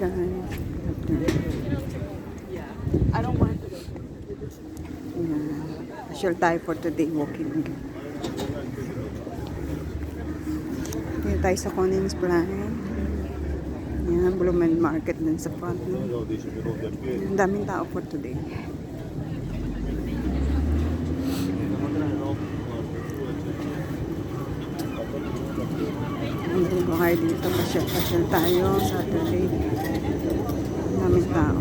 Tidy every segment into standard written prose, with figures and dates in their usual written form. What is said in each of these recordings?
guys. I don't want to. Ayan. Pasyal tayo for today walking. Dito tayo sa Conings Plain. Ayan, Blumen Market din sa front. No? Ang daming tao for today. Hindi ko kayo dito. Pasyal tayo Saturday. Ang daming tao.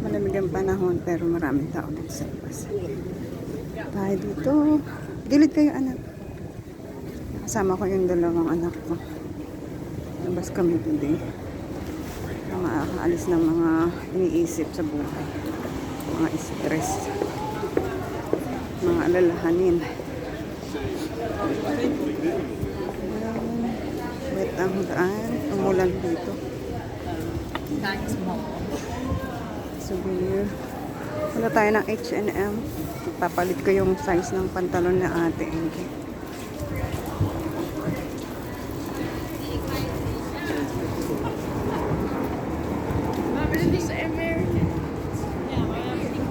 Malamig ang panahon pero maraming tao dito sa labas. Tayo dito. Gilid kayo anak. Kasama ko yung dalawang anak ko. Labas kami today. Makakaalis ng mga iniisip sa buhay. Mga stress. Mga alalahanin. Wet ang daan. Umulan dito. Thanks, Mom. Souvenir. Wala tayo ng H&M. Papalit ko yung size ng pantalon na ate.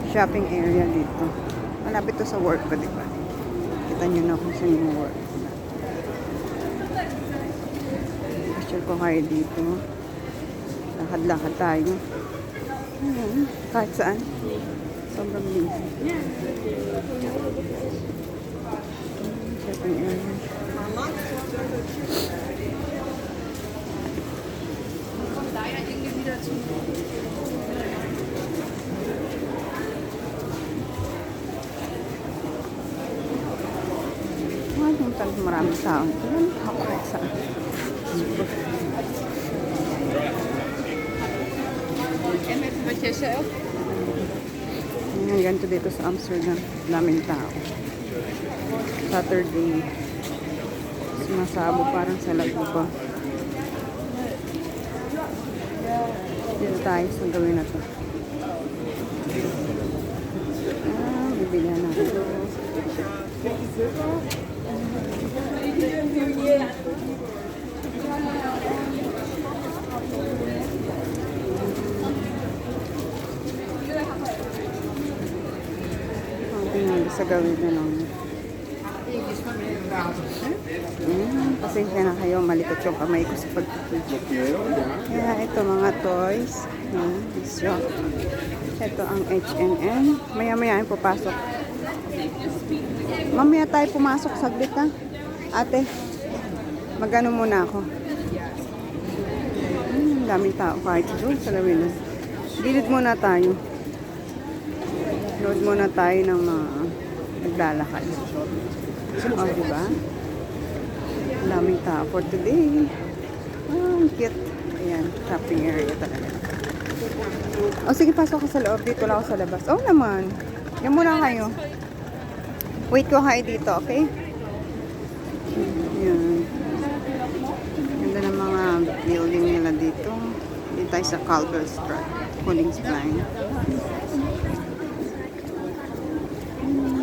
Shopping area dito. Malapit to sa work ko, di ba? Kita nyo na kung saan yung work. Picture ko kayo dito. Lakad-lakad tayo. Ayan, kahit saan. Sobrang busy. Shopping area. Maraming tao. Ako kahit saan. Ayan, ganito dito sa Amsterdam. Daming tao. Saturday. Sumasabo parang sa Laguba. Dito tayo sa gawin na to. Bibigyan natin. Sa gawin na lang. Pasensya na kayo, malikot yung kamay ko sa pagpipicture. Kaya ito mga toys. Ito ang H&M. Maya-maya yung papasok. Mamaya tayo pumasok saglit ha. Ate, magano muna ako. Daming tao kahit doon sa gawin na. Gilid muna tayo. Load muna tayo ng mga naglalakad. O, diba? Daming tao for today. Ang cute. Ayan, shopping area talaga. O, sige, pasok ka sa loob. Dito lang ako sa labas. Oh, naman. Yan muna kayo. Wait ko kayo dito, okay? Ayan. Ganda ng mga building nila dito. Dito tayo sa Kalverstraat. Conings Plain.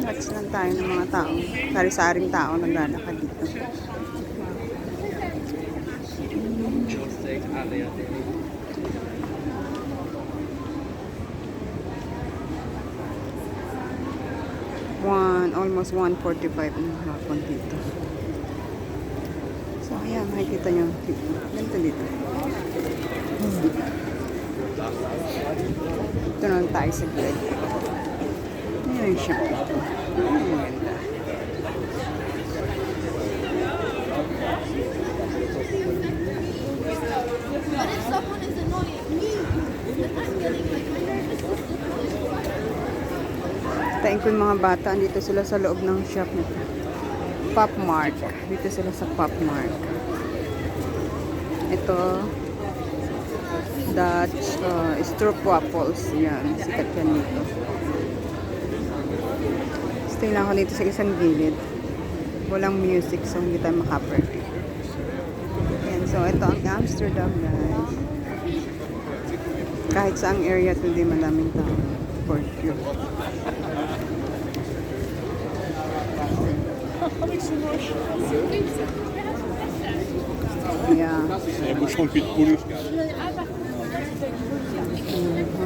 Watch lang tayo ng mga tao. Sari-saring tao naglalakad dito. Almost 1:45 ng hapon dito. So, ayan, makikita nyo. Ganito dito. Ito naman tayo sa gilid. Ayan yung shop dito. Ayan, ganda. But if someone is annoying me, then I'm getting like my nervous system. Tayin ko yung mga bata. Dito sila sa loob ng shop nito. Pop Mart. Dito sila sa Pop Mart. Ito Dutch stroopwafels. Yan. Sikat yan dito. Stay lang ako dito sa isang gilid. Walang music so hindi tayo makaparty. Yan. So ito ang Amsterdam guys. Kahit saang area ito hindi maraming tao. For sure. Yeah. Bouchon cul de poulet.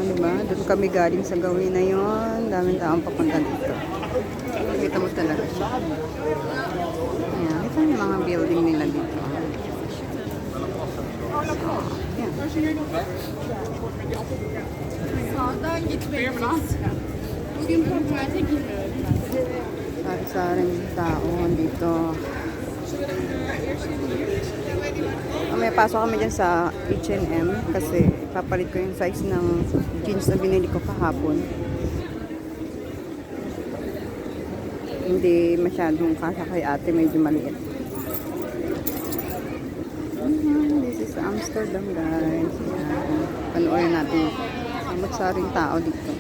Diba? Doon kami galing sa gawin na yon. Daming taong papunta dito. Kita mo talaga siya. Ayan. Ito yung mga building nila dito. Ayan. Sağdan gitmeliyiz. Bugün Portland'a gidiyoruz. Sari-saring tao dito. May pasok kami dyan sa H&M kasi papalit ko yung size ng jeans na binili ko kahapon. Hindi masyadong kasya kay ate, medyo maliit. This is Amsterdam, guys. Ayan. Panoorin natin. Samot saring tao dito.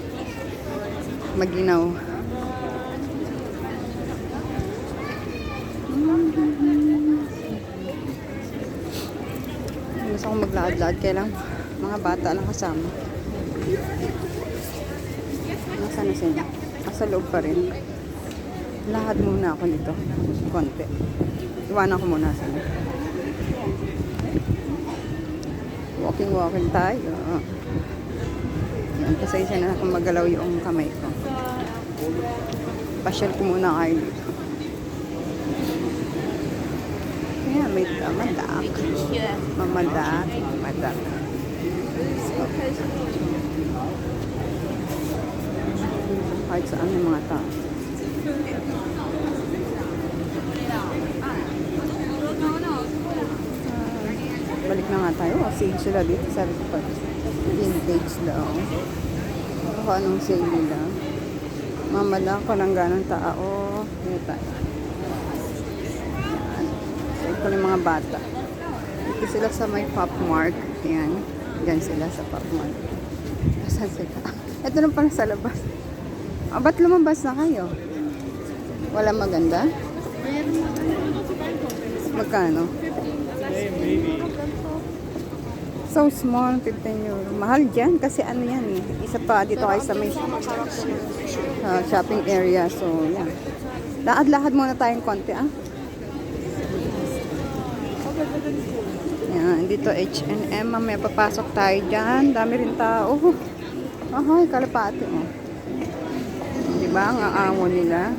Maginaw. Gusto kong maglakad-lakad, kaya lang mga bata lang kasama. Nasaan na sila? Nasa loob pa rin. Lakad muna ako dito. Konti. Iwanan ko muna sila. Walking tayo. Yan, pasensya na kung magalaw yung kamay ko. Pasyal ko muna kayo dito. Kaya may madak. Mamadak. Madak. Kahit saan yung mga tao. Balik na nga tayo. Sale sila dito. Sabi ko pa. Vintage daw. Kung anong sale nila. Mamadak ko ng ganang tao. Dito tayo. Ito yung mga bata. Ito sila sa may Pop Mart. Ayan. Diyan sila sa Pop Mart. Saan sila? Ito na pala sa labas. Ba't lumabas na kayo? Wala maganda? Magkano? So small, 15 euro. Mahal dyan kasi ano yan eh. Isa pa dito kayo sa may shopping area. So, yan. Lakad-lakad muna tayong konti ah. Yan, dito H&M. Mamaya papasok tayo dyan. Dami rin tao. Ahoy, kalapati oh. Diba? Ang aawo nila.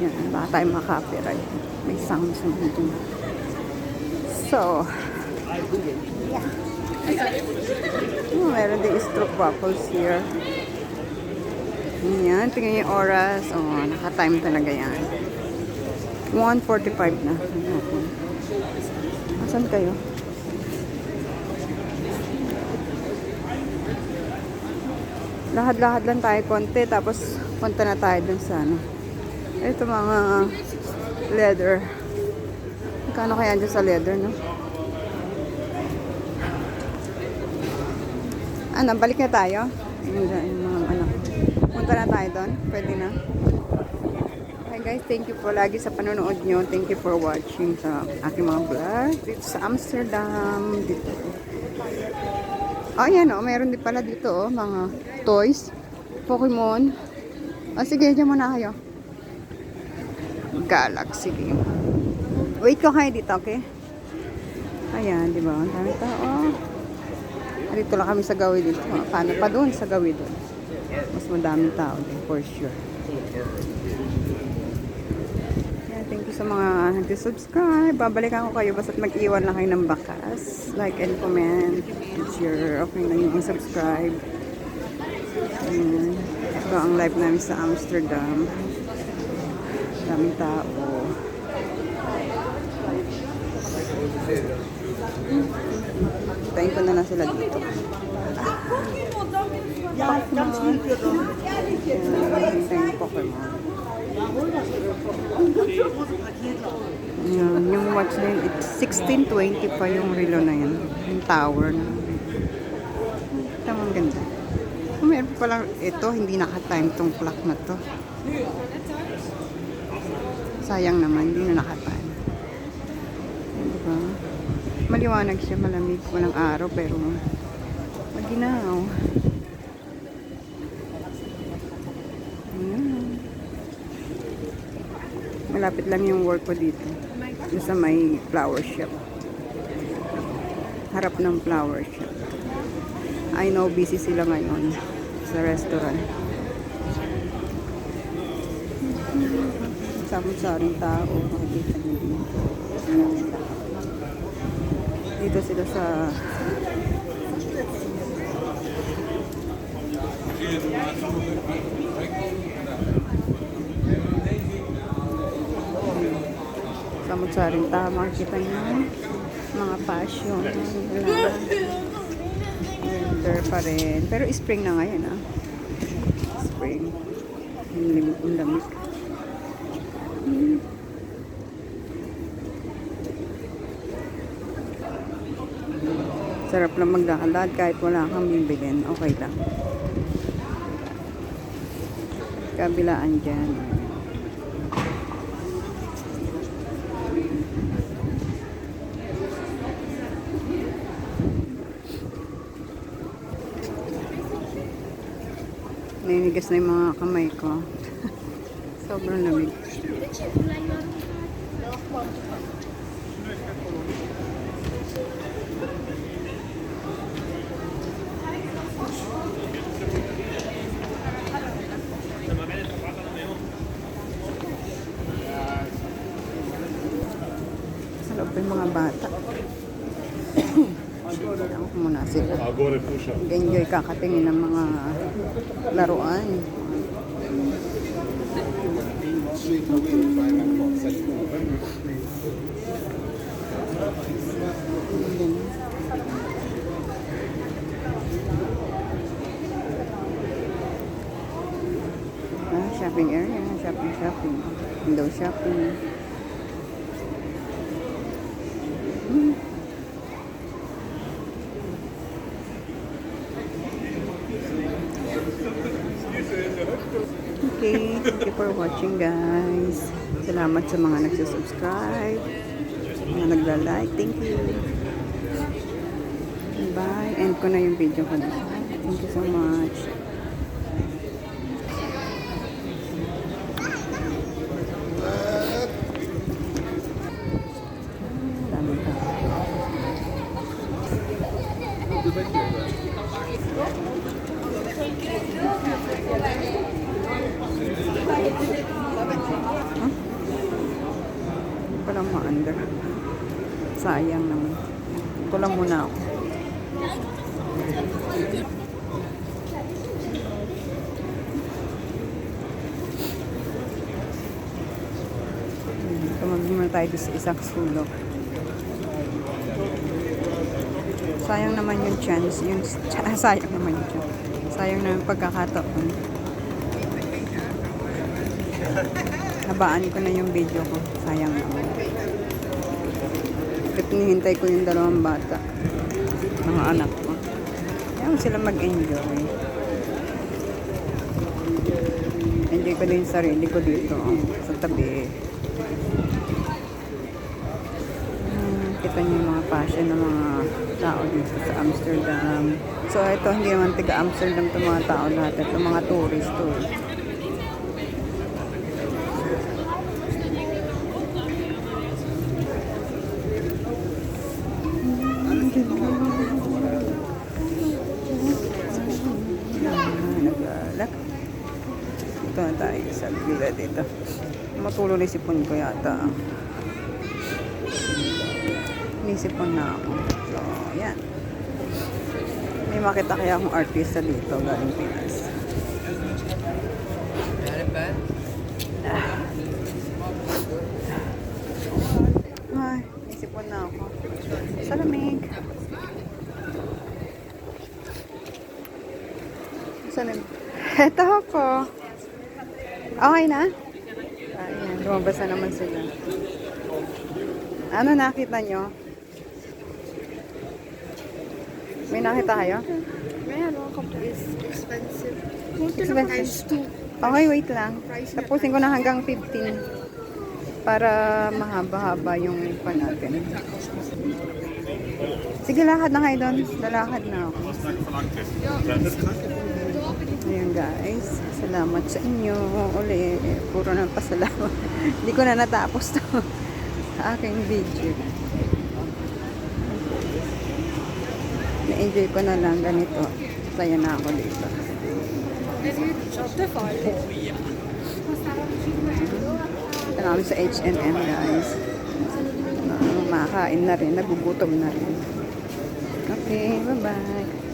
Yan, baka tayo makapiright. May sounds na dito. So, yeah. Meron din stroke waffles here. Yan, tingnan yung oras. Oh, naka-time talaga yan. 1:45 na. Asan kayo? Lahad-lahad lang tayo konti. Tapos punta na tayo dun sa ano. Ito mga leather. Kano kaya dyan sa leather, no? Ano, balik na tayo? Ayun dyan, yung mga anak. Punta na tayo doon. Pwede na. Hi guys, thank you po lagi sa panonood nyo. Thank you for watching sa aking mga vlog. Dito sa Amsterdam. Dito. Oh, yan oh. Meron din pala dito oh. Mga toys. Pokemon. Oh, sige, dyan muna kayo. Galaxy game. Wait ko kayo dito, okay? Ayan, di ba? Ang dami tao. Dito lang kami sa gawin dito. Paano pa doon sa gawin doon? Mas madaming tao din, for sure. Yeah, thank you sa mga nag-subscribe. Babalikan ko kayo basta't mag-iwan lang kayo ng bakas. Like and comment. Share. Okay na yung subscribe. Ayan. Ito ang live namin sa Amsterdam. Daming tao. Tayin ko na lang sila dito. Pokemon. Yan, yung watch na yun, 1620 pa yung relo na yan. Yung tower na. Ito ang ganda. Meron pa lang ito, hindi naka-time tong clock na to. Sayang naman, hindi na naka-time. Diba? Maliwanag siya, malamig, walang araw, pero maginaw. Ayan. Malapit lang yung work ko dito. Yung sa may flower shop. Harap ng flower shop. I know busy sila ngayon sa restaurant. Samot-saring tao. Makikita niyo dito. Dito sila sa samot-saring tao. Makikita niyo mga passion. Wala. Winter pa rin. Pero spring na ngayon, ah. Spring. Ang lamig. Sarap lang maglalakad kahit wala kang bibilin. Okay lang. Kabilaan dyan. Ninigas na yung mga kamay ko. Sobrang lamig. Sa loob yung mga bata. Ako muna sila. Enjoy kakatingin ng mga laruan. Shopping area. Shopping. Window shopping. Okay, thank you for watching, guys. Salamat sa mga nagsusubscribe, mga nagla-like. Thank you. Bye. End ko na yung video ko na. Thank you so much. Daming tao. Palang ma-under. Sayang naman. Ito lang muna ako. Tumagin muna tayo sa isang sulok. Sayang naman yung chance. Sayang naman yung chance. Sayang na yung pagkakataon. Nabaan ko na yung video ko. Sayang naman. At hinihintay ko yung dalawang bata. Mga anak ko. Ayaw sila mag-enjoy. Enjoy ko din yung sarili ko dito. Sa tabi. Kita niyo yung mga passion ng mga tao dito sa Amsterdam. So ito, hindi naman tiga Amsterdam itong mga tao lahat. Ito mga tourist to. Naglalak. Ito na tayo sa villa dito. Matulo na sipon ko yata. Nisipon na ako. So, yan. May makita kaya akong artista dito galing Pinas. Ay, nisipon na ako. Sa lamig. Ito ako. Okay na? Ayan, lumabas na naman sila. Ano nakita nyo? May nakita kayo? Meron ako is expensive. Times 2. Okay, wait lang. Tapusin ko na hanggang 15. Para mahaba-haba yung pa natin. Sige, lakad na kayo doon. Lalakad na ako. Ayan guys, salamat sa inyo. Uli, puro ng pasalamat. Hindi ko na natapos to sa aking video. Na-enjoy ko na lang ganito. Saya na ako dito. Ito kami sa H&M guys. Makakain na rin, nagugutom na rin. Okay, bye-bye.